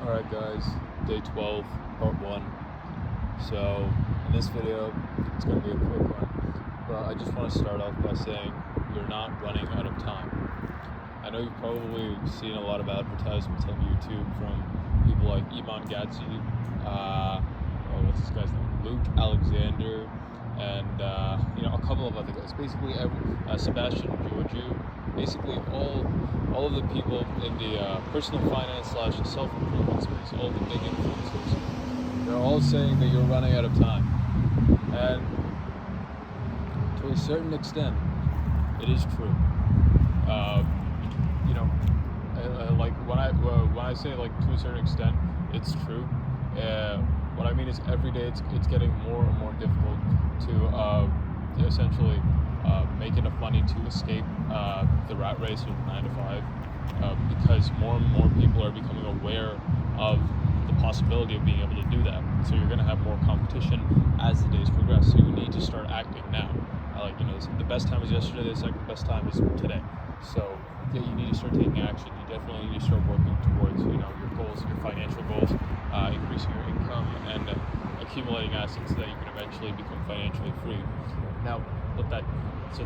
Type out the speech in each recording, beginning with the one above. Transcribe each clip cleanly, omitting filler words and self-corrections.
Alright guys, day 12, part 1. So, in this video, it's going to be a quick one, but I just want to start off by saying you're not running out of time. I know you've probably seen a lot of advertisements on YouTube from people like Iman Gadzhi, what's this guy's name? Luke Alexander, and a couple of other guys. Basically, Sebastian Georgiou. Basically, all of the people in the personal finance / self-improvement space, all the big influencers, they're all saying that you're running out of time. And to a certain extent, it is true. When I say like to a certain extent, it's true. What I mean is every day it's getting more and more difficult to essentially make enough money to escape the rat race of 9 to 5, because more and more people are becoming aware of the possibility of being able to do that. So you're going to have more competition as the days progress. So you need to start acting now. The best time is yesterday. The second best time is today. So yeah, you need to start taking action. You definitely need to start working towards your goals, your financial goals, increasing your income and accumulating assets so that you can eventually become financially free. Now,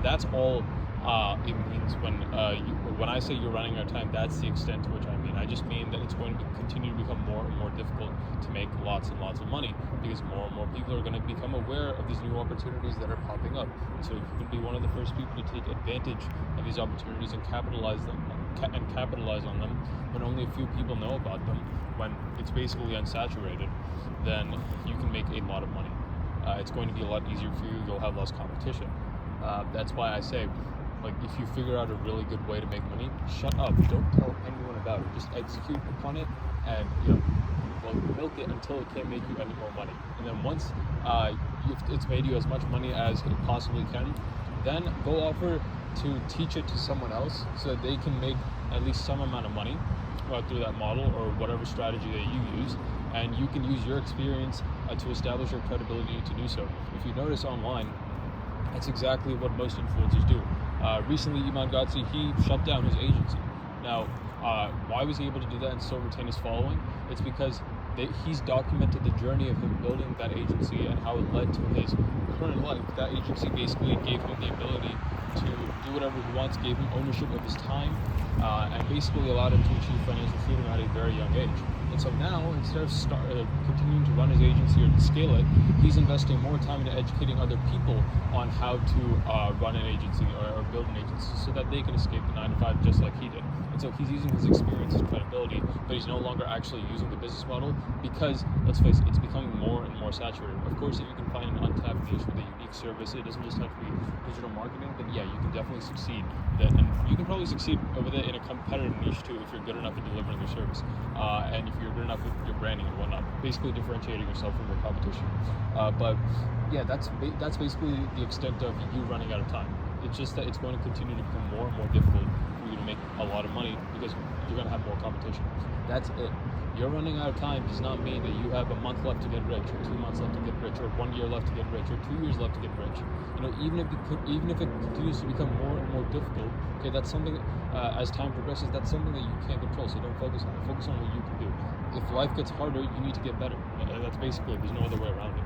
that's all it means when I say you're running out of time. That's the extent to which I mean. I just mean that it's going to continue to become more and more difficult to make lots and lots of money, because more and more people are going to become aware of these new opportunities that are popping up. And so if you can be one of the first people to take advantage of these opportunities and capitalize on them when only a few people know about them, when it's basically unsaturated, then you can make a lot of money. It's going to be a lot easier for you. You'll have less competition. That's why I say, if you figure out a really good way to make money, shut up. Don't tell anyone about it. Just execute upon it and milk it until it can't make you any more money. And then once it's made you as much money as it possibly can, then go offer to teach it to someone else so that they can make at least some amount of money through that model or whatever strategy that you use. And you can use your experience to establish your credibility to do so. If you notice online, that's exactly what most influencers do. Recently, Iman Gadzhi, he shut down his agency. Now, why was he able to do that and still retain his following? It's because he's documented the journey of him building that agency and how it led to his current life. That agency basically gave him the ability to do whatever he wants, gave him ownership of his time, and basically allowed him to achieve financial freedom at a very young age. And so now, instead of continuing to run his agency or to scale it, he's investing more time into educating other people on how to run an agency or build an agency so that they can escape the 9 to 5 just like he did. And so he's using his experience, his credibility, but he's no longer actually using the business model because, let's face it, it's becoming more and more saturated. Of course, if you can find an untapped niche with a unique service, it doesn't just have to be digital marketing, then yeah, you can definitely succeed. And you can probably succeed with it in a competitive niche too if you're good enough at delivering your service. And if you're good enough with your branding and whatnot, basically differentiating yourself from your competition. But yeah, that's basically the extent of you running out of time. It's just that it's going to continue to become more and more difficult for you to make a lot of money because you're going to have more competition. That's it. You're running out of time does not mean that you have a month left to get rich, or 2 months left to get rich, or 1 year left to get rich, or 2 years left to get rich. Even if it continues to become more and more difficult, okay, that's something. As time progresses, that's something that you can't control. So don't focus on it. Focus on what you can do. If life gets harder, you need to get better. That's basically it. There's no other way around it.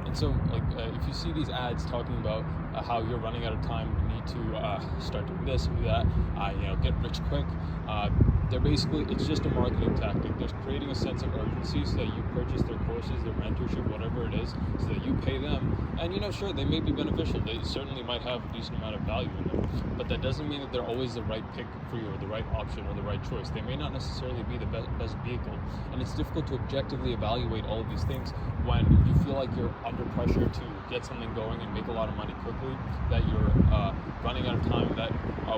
And so, if you see these ads talking about how you're running out of time, you need to start doing this and do that, get rich quick. It's just a marketing tactic. They're creating a sense of urgency so that you purchase their courses, their mentorship, whatever it is, so that you pay them. And sure, they may be beneficial. They certainly might have a decent amount of value in them, but that doesn't mean that they're always the right pick for you, or the right option, or the right choice. They may not necessarily be the best vehicle, and it's difficult to objectively evaluate all of these things when you feel like you're under pressure to get something going and make a lot of money quickly, that you're running out of time, that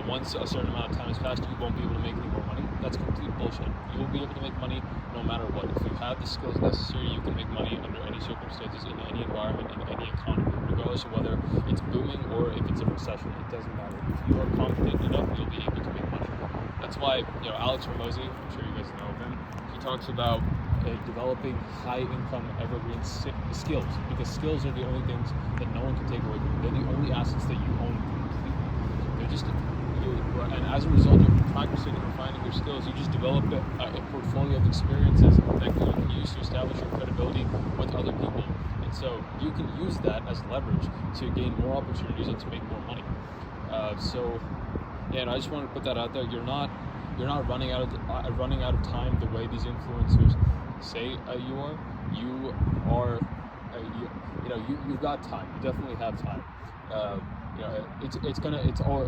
once a certain amount of time has passed, you won't be able to make any more money. That's complete bullshit. You will be able to make money no matter what. If you have the skills necessary, you can make money under any circumstances, in any environment, in any economy, regardless of whether it's booming or if it's a recession. It doesn't matter. If you are confident enough, you'll be able to make money. That's why, Alex Hormozi, I'm sure you guys know of him, he talks about developing high-income evergreen skills, because skills are the only things that no one can take away from you. They're the only assets that you own completely. They're just and as a result of practicing and refining your skills, you just develop a portfolio experiences that you can use to establish your credibility with other people. And so you can use that as leverage to gain more opportunities and to make more money. And I just want to put that out there. You're not running out of time the way these influencers say you are. You are, you've got time. You definitely have time.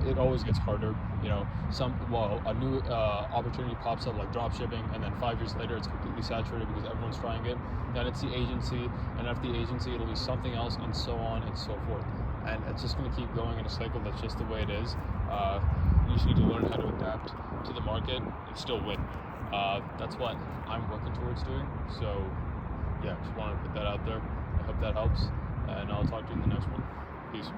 It always gets harder. A new opportunity pops up like drop shipping, and then 5 years later it's completely saturated because everyone's trying it. Then it's the agency, and after the agency it'll be something else, and so on and so forth. And it's just going to keep going in a cycle. That's just the way it is. You just need to learn how to adapt to the market and still win. That's what I'm working towards doing. So yeah, just want to put that out there. I hope that helps, and I'll talk to you in the next one. Peace.